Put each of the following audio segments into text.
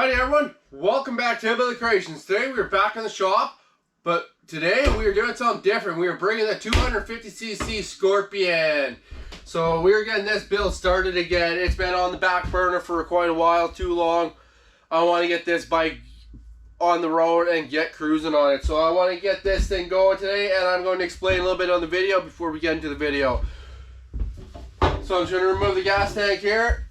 Howdy everyone, welcome back to Hillbilly-creations. Today we are back in the shop, but today we are doing something different. We are bringing the 250cc-Scorpion. So we are getting this build started again. It's been on the back burner for quite a while, too long. I want to get this bike on the road and get cruising on it. So I want to get this thing going today, and I'm going to explain a little bit on the video before we get into the video. So I'm just going to remove the gas tank here.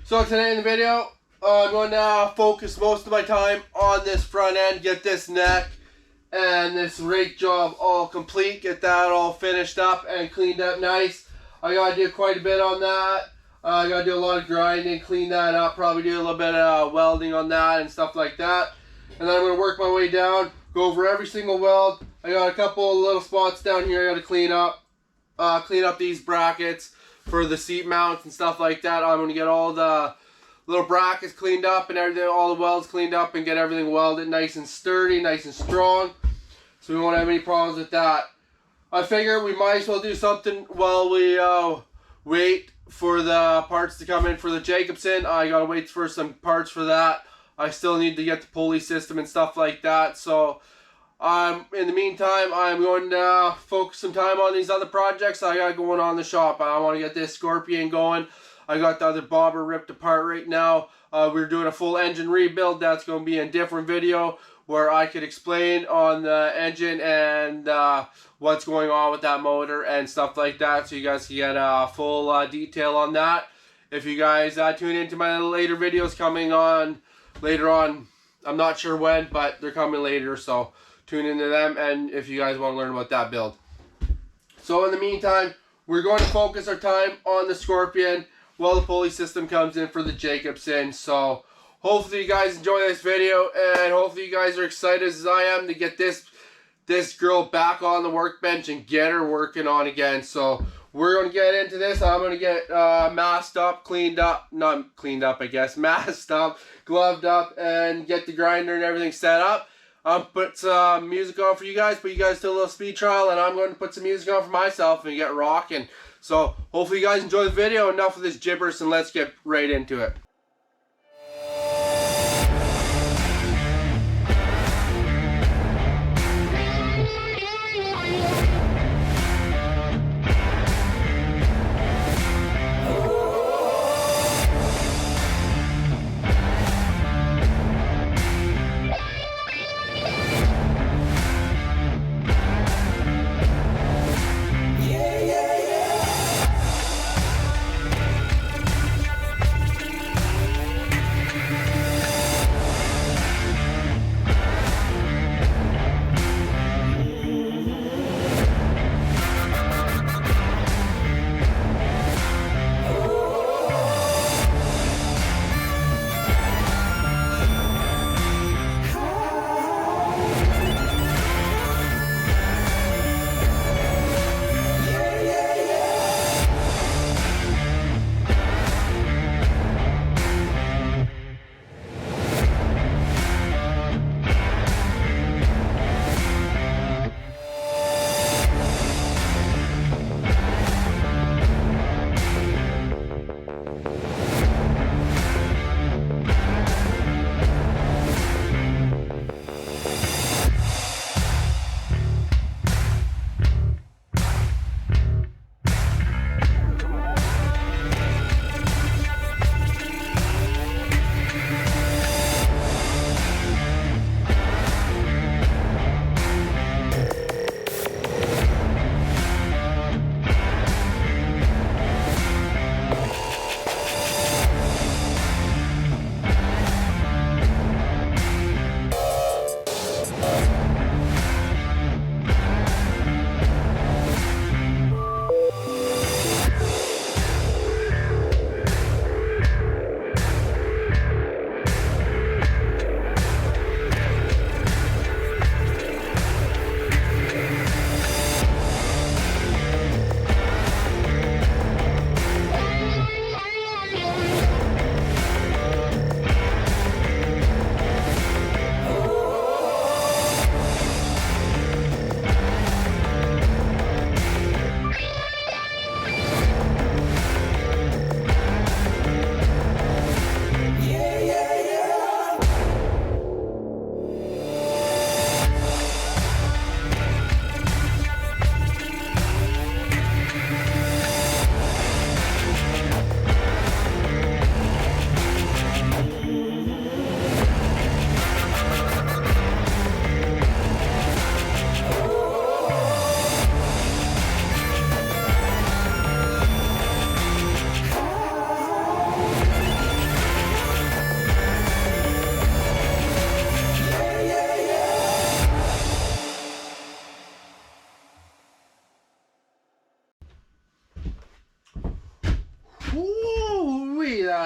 So today in the video, I'm going to focus most of my time on this front end, get this neck and this rake job all complete, get that all finished up and cleaned up nice. I got to do quite a bit on that. I got to do a lot of grinding, clean that up, probably do a little bit of welding on that and stuff like that. And then I'm going to work my way down, go over every single weld. I got a couple of little spots down here I got to clean up these brackets for the seat mounts and stuff like that. I'm going to get all the little brackets cleaned up and everything, all the welds cleaned up and get everything welded nice and sturdy, nice and strong. So we won't have any problems with that. I figure we might as well do something while we wait for the parts to come in for the Jacobsen. I got to wait for some parts for that. I still need to get the pulley system and stuff like that. So in the meantime, I'm going to focus some time on these other projects I got going on in the shop. I want to get this Scorpion going. I got the other bobber ripped apart right now. We're doing a full engine rebuild. That's going to be a different video where I could explain on the engine and what's going on with that motor and stuff like that, so you guys can get a full detail on that. If you guys tune into my later videos coming on later on, I'm not sure when, but they're coming later, so tune into them, and if you guys want to learn about that build. So in the meantime, we're going to focus our time on the Scorpion while the pulley system comes in for the Jacobsen. So hopefully you guys enjoy this video, and hopefully you guys are excited as I am to get this girl back on the workbench and get her working on again. So we're going to get into this. I'm going to get masked up, cleaned up, not cleaned up I guess, masked up, gloved up, and get the grinder and everything set up. Put some music on for you guys, put you guys to a little speed trial, and I'm going to put some music on for myself and get rocking. So hopefully you guys enjoy the video. Enough of this gibberish, and let's get right into it.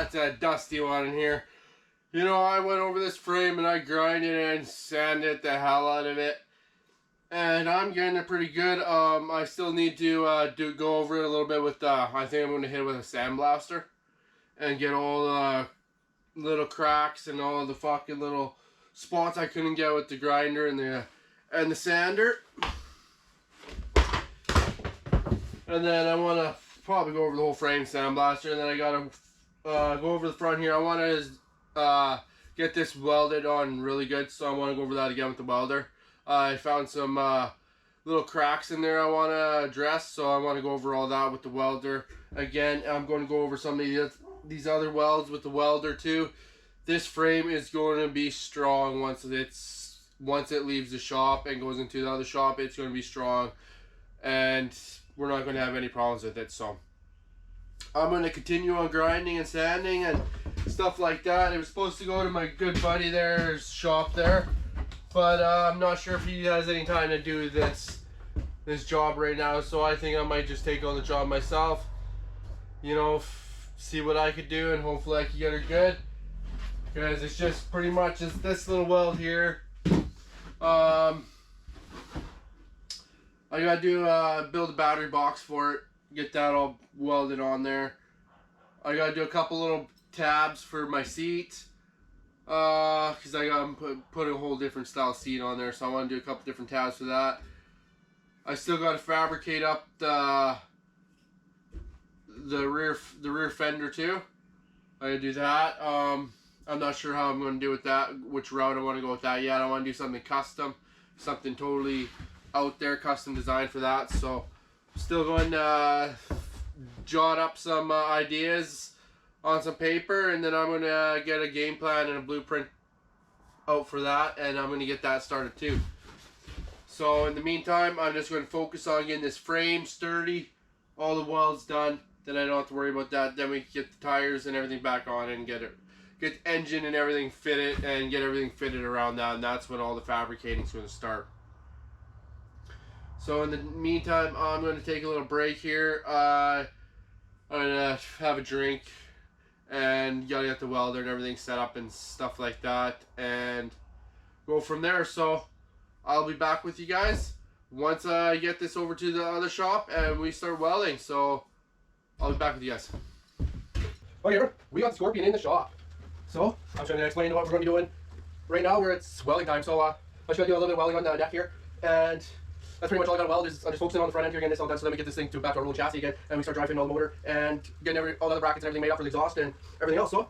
that's a dusty one in here. You know, I went over this frame and I grinded and sanded the hell out of it. And I'm getting it pretty good. I still need to go over it a little bit with, I think I'm going to hit it with a sandblaster. And get all the little cracks and all the fucking little spots I couldn't get with the grinder and the sander. And then I want to probably go over the whole frame sandblaster. And then I got to go over the front here. I want to get this welded on really good. So I want to go over that again with the welder. I found some little cracks in there I want to address, so I want to go over all that with the welder. Again, I'm going to go over some of these other welds with the welder too. This frame is going to be strong once it leaves the shop and goes into the other shop. It's going to be strong, and we're not going to have any problems with it. So I'm going to continue on grinding and sanding and stuff like that. It was supposed to go to my good buddy there's shop there. But I'm not sure if he has any time to do this job right now, so I think I might just take on the job myself. You know, see what I could do, and hopefully I can get her good. Because it's just pretty much just this little weld here. I gotta build a battery box for it, get that all welded on there. I gotta do a couple little tabs for my seat. Because I got put a whole different style seat on there, so I want to do a couple different tabs for that. I still got to fabricate up the rear fender too. I gotta do that. I'm not sure how I'm going to do with that, which route I want to go with that yet. I want to do something custom, something totally out there, custom designed for that. So still going to jot up some ideas on some paper, and then I'm going to get a game plan and a blueprint out for that, and I'm going to get that started too. So in the meantime, I'm just going to focus on getting this frame sturdy, all the welds done, then I don't have to worry about that. Then we can get the tires and everything back on and get the engine and everything fitted and get everything fitted around that, and that's when all the fabricating is going to start. So in the meantime, I'm going to take a little break here. I'm going to have a drink and gotta get the welder and everything set up and stuff like that, and go from there. So I'll be back with you guys once I get this over to the other shop and we start welding. So I'll be back with you guys. Okay, we got the Scorpion in the shop. So I'm trying to explain what we're going to be doing right now. It's welding time. So I'm just going to do a little bit of welding on the deck here, and that's pretty much all I got to weld. Is I'm just focusing on the front end here, getting this all done, so then we get this thing back to our rolling chassis again, and we start driving all the motor and getting all the other brackets and everything made up for the exhaust and everything else. So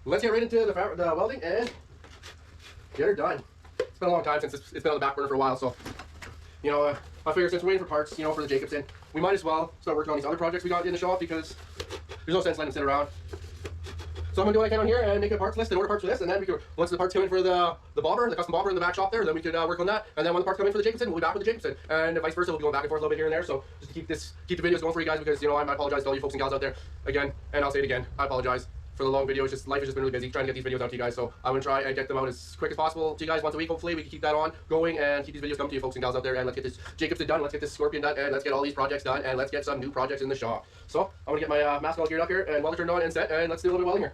let's get right into the welding and get her done. It's been a long time since it's been on the back burner for a while, so you know, I figured since we're waiting for parts, you know, for the Jacobsen, we might as well start working on these other projects we got in the shop, because there's no sense letting them sit around. So I'm going to do what I can on here and make a parts list and order parts for this, and then we could, once the parts come in for the bobber, the custom bobber in the back shop there, then we could work on that, and then when the parts come in for the Jacobsen, we'll be back with the Jacobsen, and vice versa. We'll be going back and forth a little bit here and there, so just to keep the videos going for you guys, because, you know, I apologize to all you folks and gals out there again, and I'll say it again, I apologize for the long video. It's just, life has just been really busy trying to get these videos out to you guys, so I'm going to try and get them out as quick as possible to you guys once a week. Hopefully we can keep that on going and keep these videos coming to you folks and gals out there, and let's get this Jacobsen done, let's get this Scorpion done, and let's get all these projects done, and let's get some new projects in the shop. So I'm going to get my mask all geared up here and welder turned on and set, and let's do a little bit of welding here.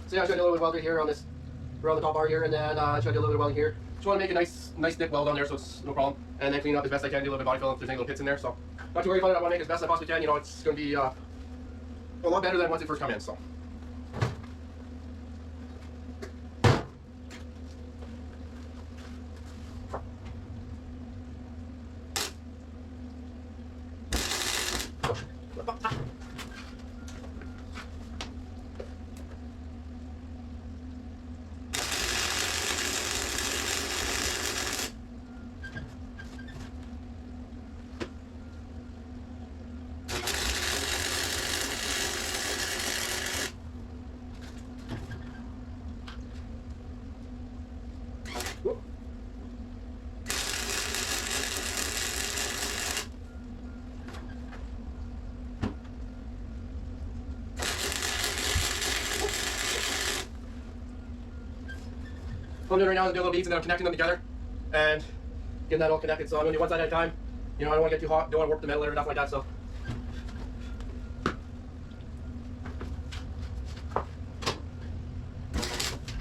So yeah, I just gotta do a little bit of welding here on this, around the top bar here, and then I just gotta do a little bit of welding here. Just want to make a nice thick weld on there, so it's no problem. And then clean it up as best I can, do a little bit of body fill if there's any little pits in there. So not too worried about it. I want to make it as best I possibly can. You know, it's gonna be a lot better than once it first come in. So. What I'm doing right now is doing little beads and then I'm connecting them together and getting that all connected. So I'm gonna do one side at a time. You know, I don't want to get too hot, don't want to warp the metal or nothing like that. So.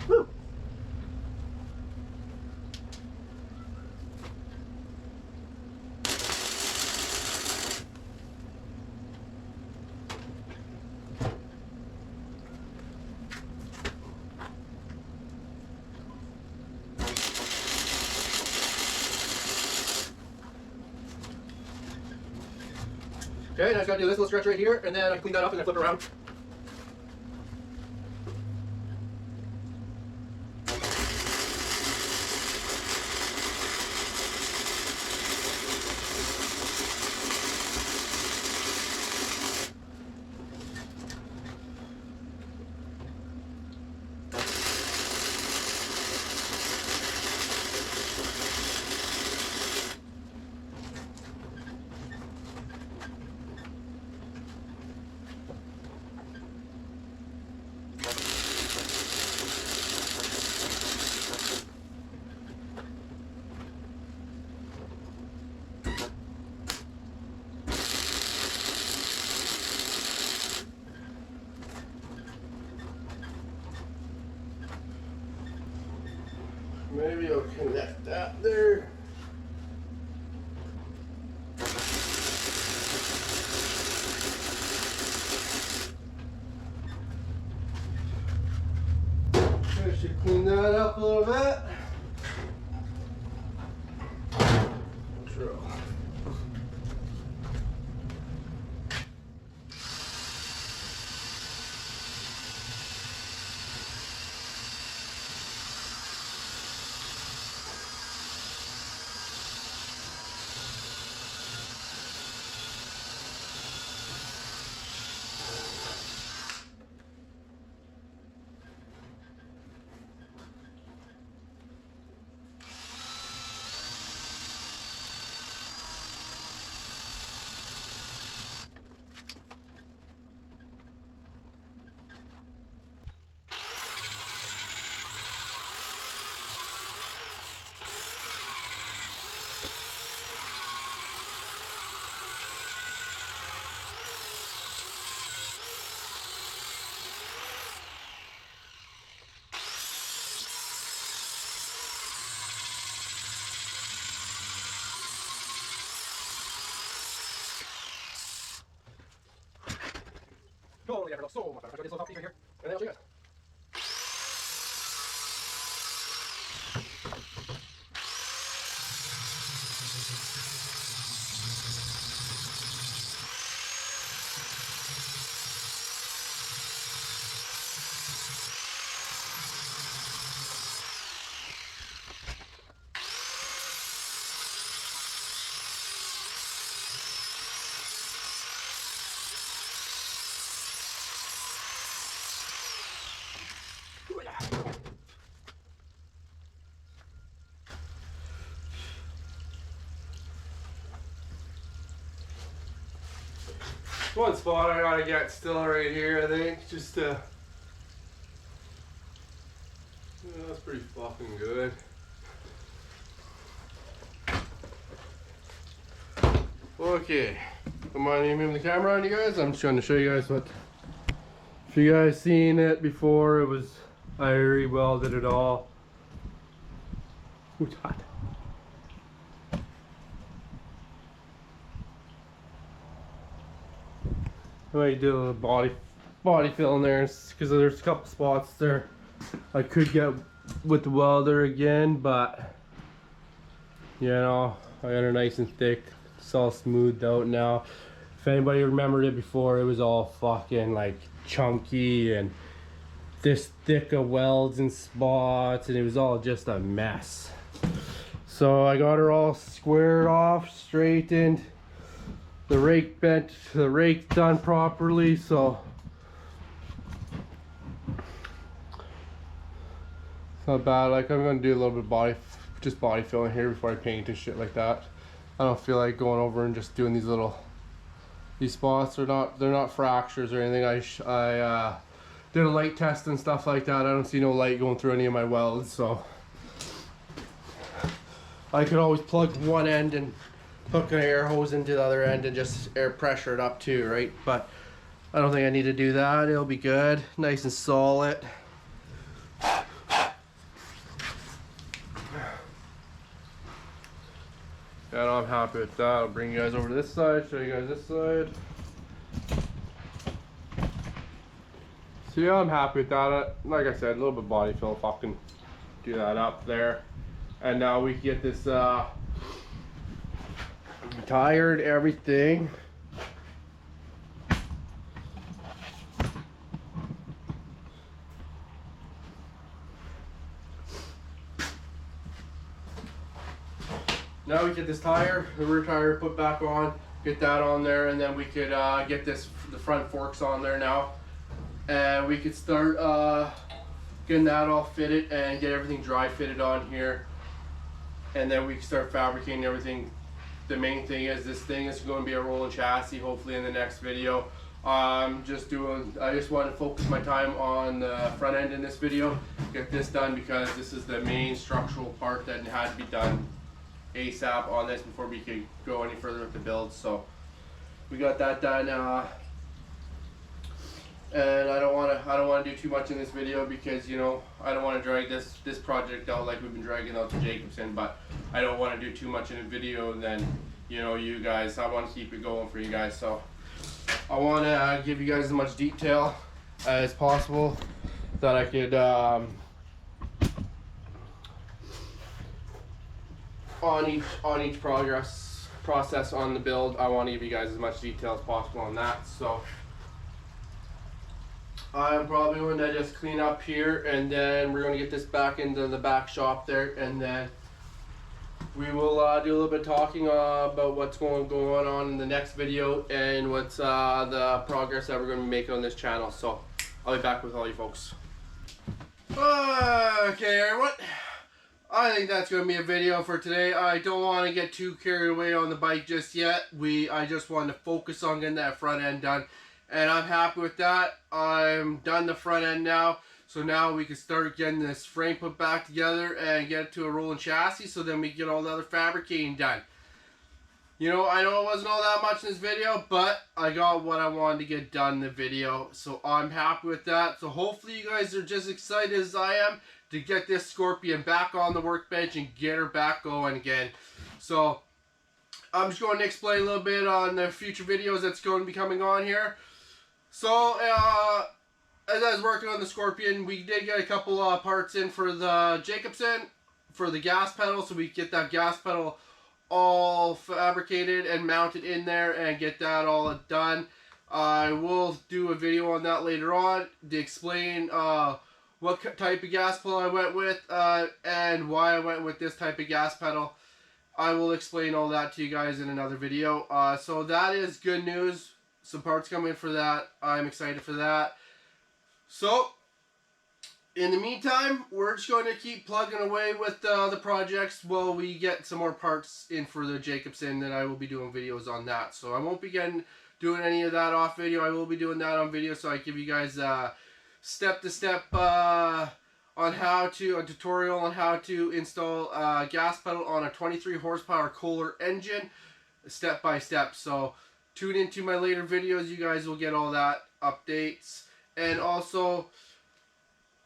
Woo. Okay, now I just gotta do this little stretch right here, and then I clean that up and then flip it around. Maybe I'll connect that there. I should clean that up a little bit. True. Totally ever so much better. I got this little top piece right here, and then I'll show you guys. One spot I gotta get still right here, I think, just to, yeah, that's pretty fucking good. Okay, don't mind me moving the camera on you guys. I'm just trying to show you guys what, if you guys seen it before, it was, I re-welded it all. Ooh, it's hot. I might do a little body fill in there because there's a couple spots there I could get with the welder again, but you know, I got it nice and thick. It's all smoothed out now. If anybody remembered it before, it was all fucking like chunky and this thick of welds and spots, and it was all just a mess. So I got her all squared off, straightened. The rake bent, the rake done properly, so it's not bad. Like, I'm gonna do a little bit of just body filling here before I paint and shit like that. I don't feel like going over and just doing these spots. Are not, they're not fractures or anything. I did a light test and stuff like that. I don't see no light going through any of my welds, so I could always plug one end and hook an air hose into the other end and just air pressure it up too, right? But I don't think I need to do that. It'll be good, nice and solid. And I'm happy with that. I'll bring you guys over to this side, show you guys this side. So yeah, I'm happy with that. Like I said, a little bit of body fill, fucking do that up there. And now we can get this tired, everything. Now we get this tire, the rear tire put back on, get that on there, and then we could get the front forks on there now. And we could start getting that all fitted and get everything dry fitted on here. And then we can start fabricating everything. The main thing is this thing is going to be a rolling chassis, hopefully in the next video. I just want to focus my time on the front end in this video, get this done because this is the main structural part that had to be done ASAP on this before we could go any further with the build. So we got that done, and I don't want to do too much in this video because, you know, I don't want to drag this project out like we've been dragging out the Jacobsen, but I don't want to do too much in a video and then, you know, you guys, I want to keep it going for you guys. So I want to give you guys as much detail as possible that I could on each process on the build. I want to give you guys as much detail as possible on that. So I'm probably going to just clean up here, and then we're going to get this back into the back shop there, and then we will do a little bit of talking about what's going on in the next video and what's the progress that we're going to be making on this channel. So I'll be back with all you folks. Okay, everyone. I think that's going to be a video for today. I don't want to get too carried away on the bike just yet. I just wanted to focus on getting that front end done. And I'm happy with that. I'm done the front end now. So now we can start getting this frame put back together and get it to a rolling chassis, so then we can get all the other fabricating done. You know, I know it wasn't all that much in this video, but I got what I wanted to get done in the video. So I'm happy with that. So hopefully you guys are just excited as I am to get this Scorpion back on the workbench and get her back going again. So I'm just going to explain a little bit on the future videos that's going to be coming on here. So as I was working on the Scorpion, we did get a couple parts in for the Jacobsen for the gas pedal, so we get that gas pedal all fabricated and mounted in there and get that all done. I will do a video on that later on to explain what type of gas pedal I went with and why I went with this type of gas pedal. I will explain all that to you guys in another video. So that is good news. Some parts coming in for that. I'm excited for that. So in the meantime, we're just going to keep plugging away with the projects while we get some more parts in for the Jacobsen, and I will be doing videos on that. So I won't be doing any of that off video. I will be doing that on video, so I give you guys step-to-step a tutorial on how to install a gas pedal on a 23 horsepower Kohler engine, step by step. So tune into my later videos. You guys will get all that updates. And also,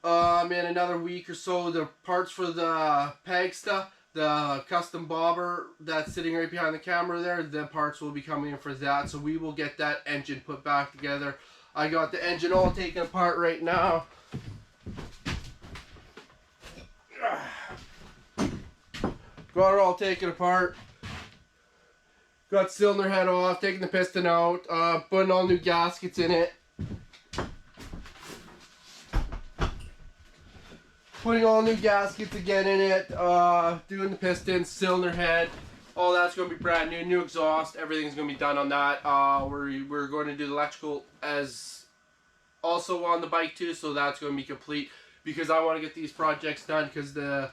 in another week or so, the parts for the Pagsta, the custom bobber that's sitting right behind the camera there, the parts will be coming in for that. So we will get that engine put back together. I got the engine all taken apart right now. Got it all taken apart. Got cylinder head off, taking the piston out, putting all new gaskets in it. Putting all new gaskets again in it, doing the pistons, cylinder head, all that's going to be brand new, new exhaust, everything's going to be done on that. We're going to do the electrical as also on the bike too, so that's going to be complete because I want to get these projects done because the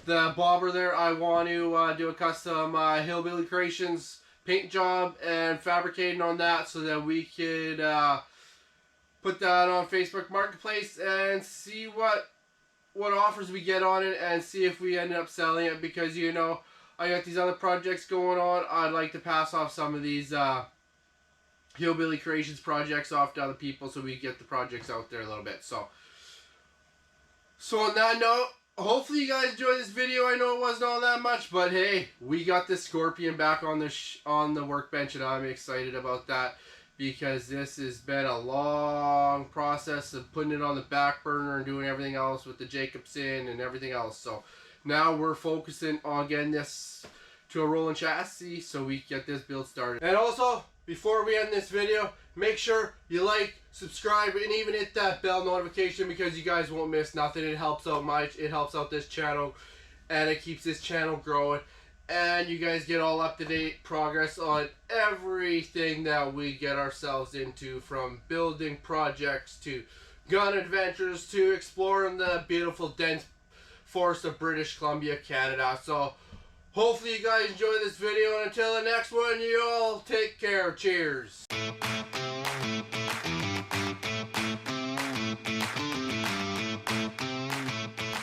bobber there, I want to do a custom Hillbilly-creations paint job and fabricating on that so that we could put that on Facebook Marketplace and see what offers we get on it and see if we end up selling it, because, you know, I got these other projects going on. I'd like to pass off some of these Hillbilly-creations projects off to other people so we get the projects out there a little bit. So on that note, hopefully you guys enjoyed this video. I know it wasn't all that much, but hey, we got this Scorpion back on the workbench, and I'm excited about that because this has been a long process of putting it on the back burner and doing everything else with the Jacobsen and everything else. So now we're focusing on getting this to a rolling chassis so we get this build started. And also, before we end this video, make sure you like, subscribe, and even hit that bell notification because you guys won't miss nothing. It helps out this channel, and it keeps this channel growing. And you guys get all up-to-date progress on everything that we get ourselves into, from building projects to gun adventures to exploring the beautiful dense forest of British Columbia, Canada. So hopefully you guys enjoy this video, and until the next one, you all take care. Cheers.